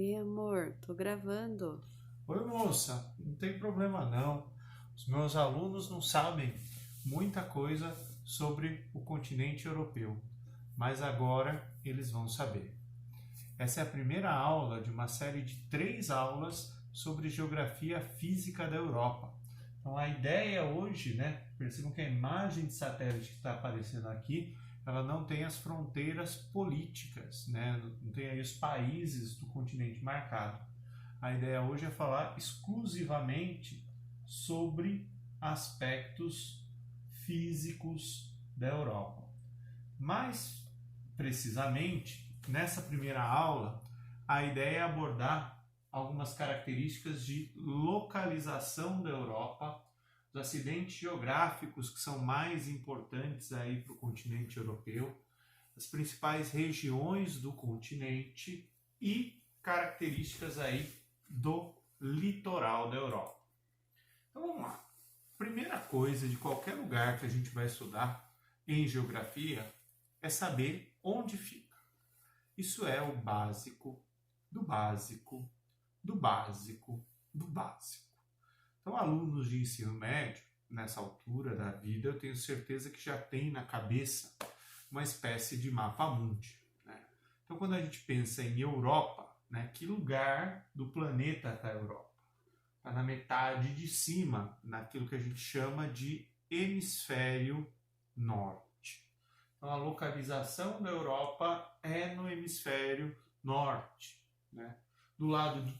Ei, amor, tô gravando. Oi, moça, não tem problema não. Os meus alunos não sabem muita coisa sobre o continente europeu, mas agora eles vão saber. Essa é a primeira aula de uma série de 3 aulas sobre geografia física da Europa. Então a ideia hoje, percebam que a imagem de satélite que está aparecendo aqui, ela não tem as fronteiras políticas, não tem aí os países do continente marcado. A ideia hoje é falar exclusivamente sobre aspectos físicos da Europa. Mais precisamente, nessa primeira aula, a ideia é abordar algumas características de localização da Europa, os acidentes geográficos que são mais importantes aí para o continente europeu, as principais regiões do continente e características aí do litoral da Europa. Então vamos lá. Primeira coisa de qualquer lugar que a gente vai estudar em geografia é saber onde fica. Isso é o básico do básico do básico do básico. Então, alunos de ensino médio, nessa altura da vida, eu tenho certeza que já tem na cabeça uma espécie de mapa-mundi. Então, quando a gente pensa em Europa, que lugar do planeta está a Europa? Está na metade de cima, naquilo que a gente chama de hemisfério norte. Então, a localização da Europa é no hemisfério norte. Do lado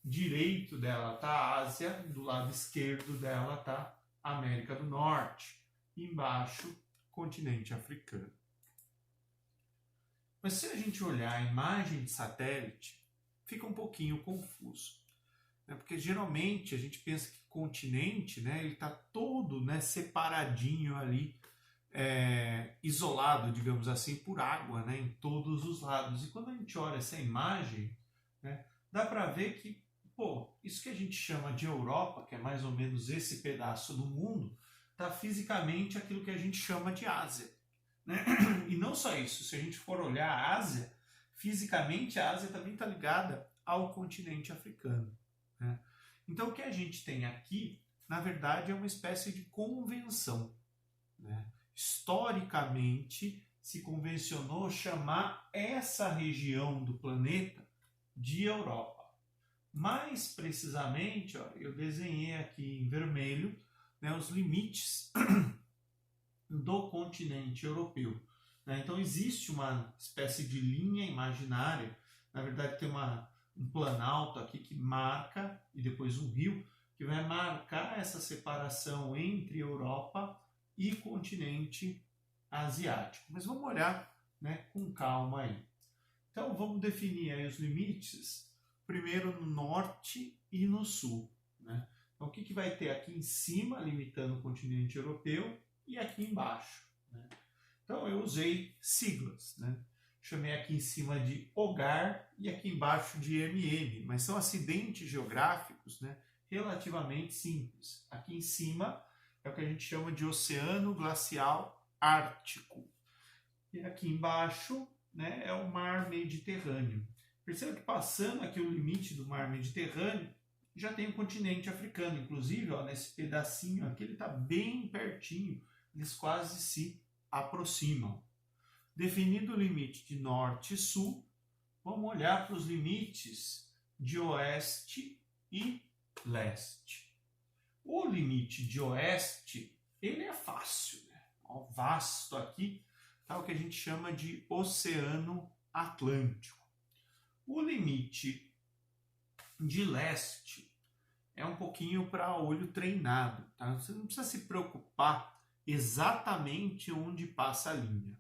direito dela está a Ásia, do lado esquerdo dela está a América do Norte. E embaixo, continente africano. Mas se a gente olhar a imagem de satélite, fica um pouquinho confuso. Porque geralmente a gente pensa que o continente ele está todo separadinho ali, isolado, digamos assim, por água em todos os lados. E quando a gente olha essa imagem, dá para ver que isso que a gente chama de Europa, que é mais ou menos esse pedaço do mundo, está fisicamente aquilo que a gente chama de Ásia. E não só isso, se a gente for olhar a Ásia, fisicamente a Ásia também está ligada ao continente africano. Então o que a gente tem aqui, na verdade, é uma espécie de convenção. Historicamente, se convencionou chamar essa região do planeta de Europa. Mais precisamente, eu desenhei aqui em vermelho os limites do continente europeu. Então existe uma espécie de linha imaginária, na verdade tem um planalto aqui que marca, e depois um rio, que vai marcar essa separação entre Europa e continente asiático. Mas vamos olhar com calma aí. Então vamos definir aí os limites, primeiro no norte e no sul. Então o que vai ter aqui em cima, limitando o continente europeu, e aqui embaixo. Então eu usei siglas. Chamei aqui em cima de HOGAR e aqui embaixo de MM, mas são acidentes geográficos relativamente simples. Aqui em cima é o que a gente chama de Oceano Glacial Ártico. E aqui embaixo é o Mar Mediterrâneo. Perceba que passando aqui o limite do Mar Mediterrâneo, já tem o continente africano. Inclusive, nesse pedacinho aqui, ele está bem pertinho, eles quase se aproximam. Definido o limite de norte e sul, vamos olhar para os limites de oeste e leste. O limite de oeste, ele é fácil. Vasto aqui, tá o que a gente chama de Oceano Atlântico. O limite de leste é um pouquinho para olho treinado. Tá? Você não precisa se preocupar exatamente onde passa a linha.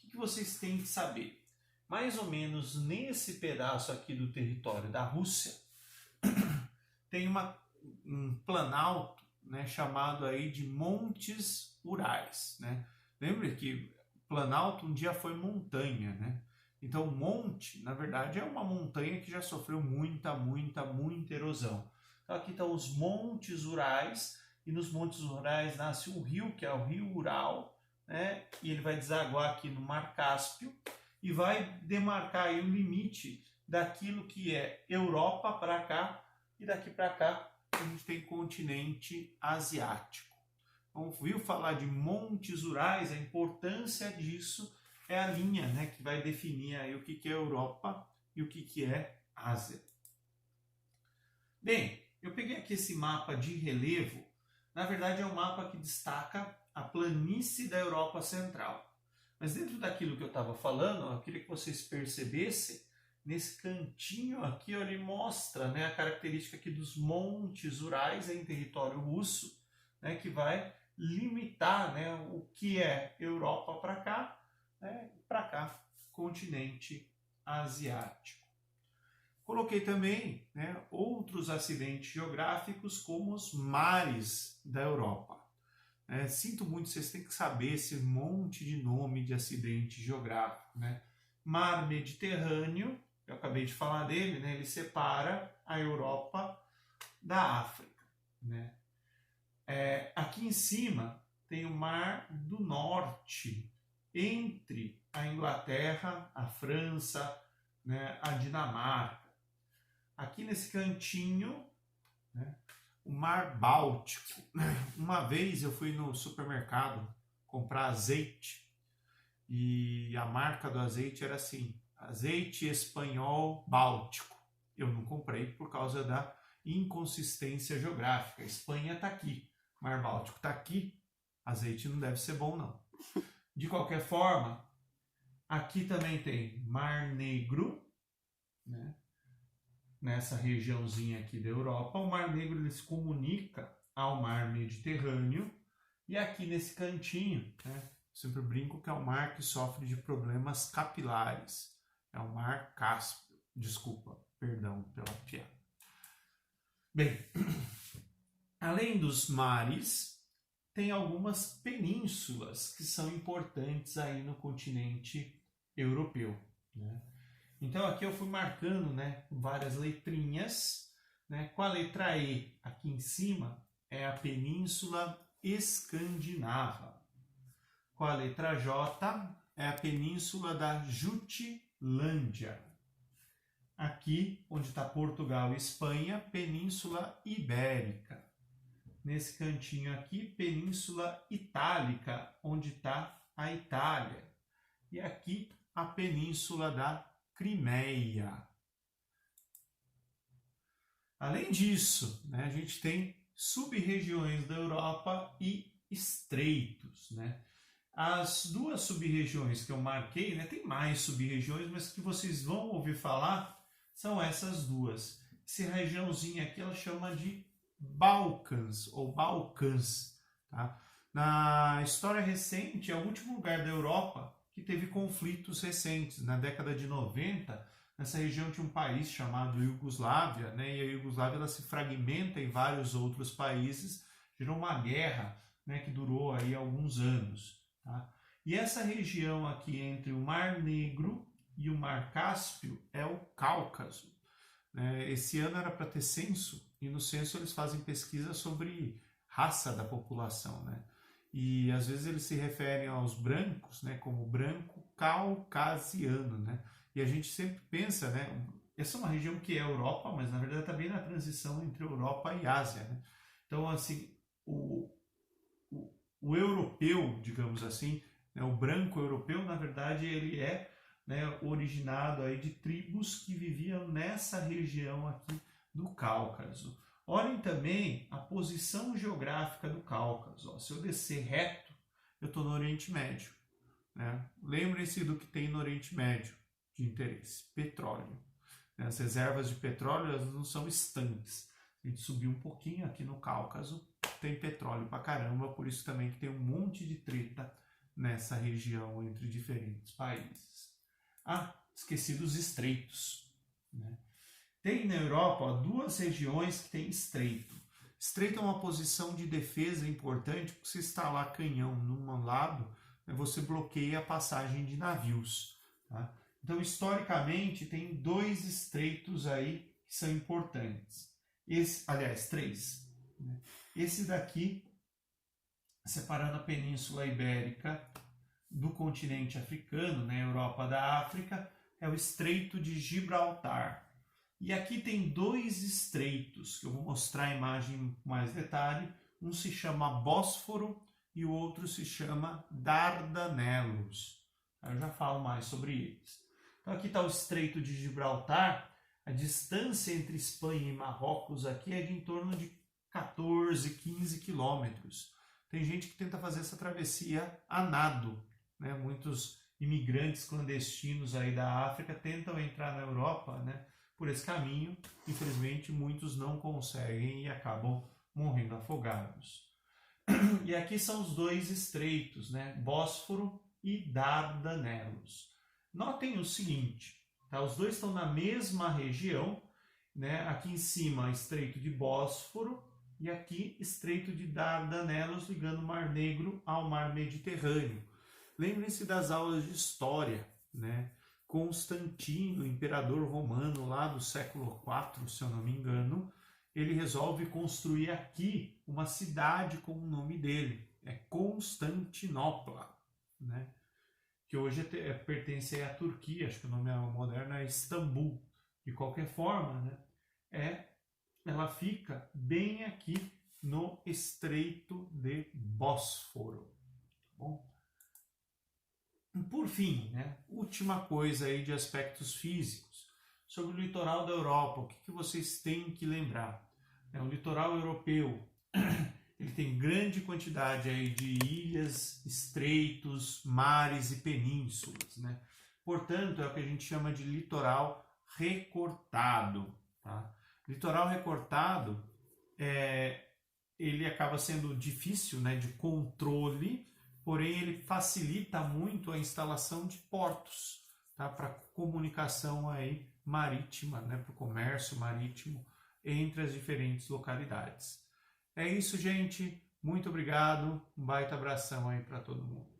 O que vocês têm que saber? Mais ou menos nesse pedaço aqui do território da Rússia, tem um planalto chamado aí de Montes Urais. Lembra que planalto um dia foi montanha. Então, monte, na verdade, é uma montanha que já sofreu muita erosão. Então, aqui estão os Montes Urais, e nos Montes Urais nasce um rio, que é o Rio Ural, e ele vai desaguar aqui no Mar Cáspio, e vai demarcar aí o limite daquilo que é Europa para cá, e daqui para cá a gente tem continente asiático. Ouviu falar de montes Urais, a importância disso é a linha, né, que vai definir aí o que é Europa e o que é Ásia. Bem, eu peguei aqui esse mapa de relevo, na verdade é um mapa que destaca a planície da Europa Central. Mas dentro daquilo que eu estava falando, eu queria que vocês percebessem, nesse cantinho aqui ele mostra, né, a característica aqui dos montes Urais em território russo, né, que vai limitar, né, o que é Europa para cá, né, continente asiático. Coloquei também, né, outros acidentes geográficos como os mares da Europa. Sinto muito, vocês têm que saber esse monte de nome de acidente geográfico. Né? Mar Mediterrâneo, eu acabei de falar dele, né, ele separa a Europa da África. Né? Aqui em cima tem o Mar do Norte, entre a Inglaterra, a França, né, a Dinamarca. Aqui nesse cantinho, né, o Mar Báltico. Uma vez eu fui no supermercado comprar azeite e a marca do azeite era assim, azeite espanhol báltico. Eu não comprei por causa da inconsistência geográfica. A Espanha está aqui, Mar Báltico está aqui, azeite não deve ser bom não. De qualquer forma, aqui também tem Mar Negro, né? Nessa regiãozinha aqui da Europa. O Mar Negro ele se comunica ao Mar Mediterrâneo e aqui nesse cantinho, né, sempre brinco que é o mar que sofre de problemas capilares, é o Mar Cáspio. Desculpa, perdão pela piada. Bem, além dos mares, tem algumas penínsulas que são importantes aí no continente europeu, né? Então aqui eu fui marcando, né, várias letrinhas, né, com a letra E aqui em cima é a Península Escandinava. Com a letra J é a Península da Jutlândia. Aqui, onde está Portugal e Espanha, Península Ibérica. Nesse cantinho aqui, Península Itálica, onde está a Itália. E aqui, a Península da Crimeia. Além disso, né, a gente tem sub-regiões da Europa e estreitos. Né? As duas sub-regiões que eu marquei, né, tem mais sub-regiões, mas que vocês vão ouvir falar são essas duas. Essa regiãozinha aqui ela chama de Balcãs ou Balcãs. Tá? Na história recente, é o último lugar da Europa que teve conflitos recentes. Na década de 90, nessa região tinha um país chamado Iugoslávia, né? E a Iugoslávia ela se fragmenta em vários outros países, gerou uma guerra, né, que durou aí alguns anos. Tá? E essa região aqui entre o Mar Negro e o Mar Cáspio é o Cáucaso. Esse ano era para ter censo, e no censo eles fazem pesquisa sobre raça da população, né? E às vezes eles se referem aos brancos, né, como branco caucasiano, né? E a gente sempre pensa, né, essa é uma região que é Europa, mas na verdade está bem na transição entre Europa e Ásia, né? Então, assim, o europeu, digamos assim, né, o branco europeu, na verdade, ele é, né, originado aí de tribos que viviam nessa região aqui do Cáucaso. Olhem também a posição geográfica do Cáucaso. Ó, se eu descer reto, eu estou no Oriente Médio. Né? Lembrem-se do que tem no Oriente Médio de interesse: petróleo. As reservas de petróleo elas não são estanques. A gente subiu um pouquinho aqui no Cáucaso, tem petróleo pra caramba, por isso também que tem um monte de treta nessa região entre diferentes países. Ah, esqueci dos estreitos. Né? Tem na Europa, ó, duas regiões que tem estreito. Estreito é uma posição de defesa importante, porque se instalar canhão num lado, né, você bloqueia a passagem de navios. Tá? Então, historicamente, tem dois estreitos aí que são importantes. Aliás, três. Né? Esse daqui, separando a Península Ibérica do continente africano, né, Europa da África, é o Estreito de Gibraltar. E aqui tem dois estreitos, que eu vou mostrar a imagem com mais detalhe. Um se chama Bósforo e o outro se chama Dardanelos. Eu já falo mais sobre eles. Então aqui está o Estreito de Gibraltar. A distância entre Espanha e Marrocos aqui é de em torno de 14, 15 quilômetros. Tem gente que tenta fazer essa travessia a nado, né? Muitos imigrantes clandestinos aí da África tentam entrar na Europa, né, por esse caminho. Infelizmente, muitos não conseguem e acabam morrendo afogados. E aqui são os dois estreitos, né, Bósforo e Dardanelos. Notem o seguinte, tá? Os dois estão na mesma região, né? Aqui em cima, Estreito de Bósforo e aqui Estreito de Dardanelos, ligando o Mar Negro ao Mar Mediterrâneo. Lembrem-se das aulas de história, né? Constantino, imperador romano lá do século IV, se eu não me engano, ele resolve construir aqui uma cidade com o nome dele, é Constantinopla, né? Que hoje pertence à Turquia, acho que o nome moderno é Istambul. De qualquer forma, né, ela fica bem aqui no Estreito de Bósforo. Tá bom? Por fim, né, última coisa aí de aspectos físicos. Sobre o litoral da Europa, o que vocês têm que lembrar? O litoral europeu ele tem grande quantidade aí de ilhas, estreitos, mares e penínsulas, né? Portanto, é o que a gente chama de litoral recortado. Tá? Litoral recortado, ele acaba sendo difícil, né, de controle, porém ele facilita muito a instalação de portos, tá? Para comunicação aí marítima, né, para o comércio marítimo entre as diferentes localidades. É isso, gente. Muito obrigado. Um baita abração aí para todo mundo.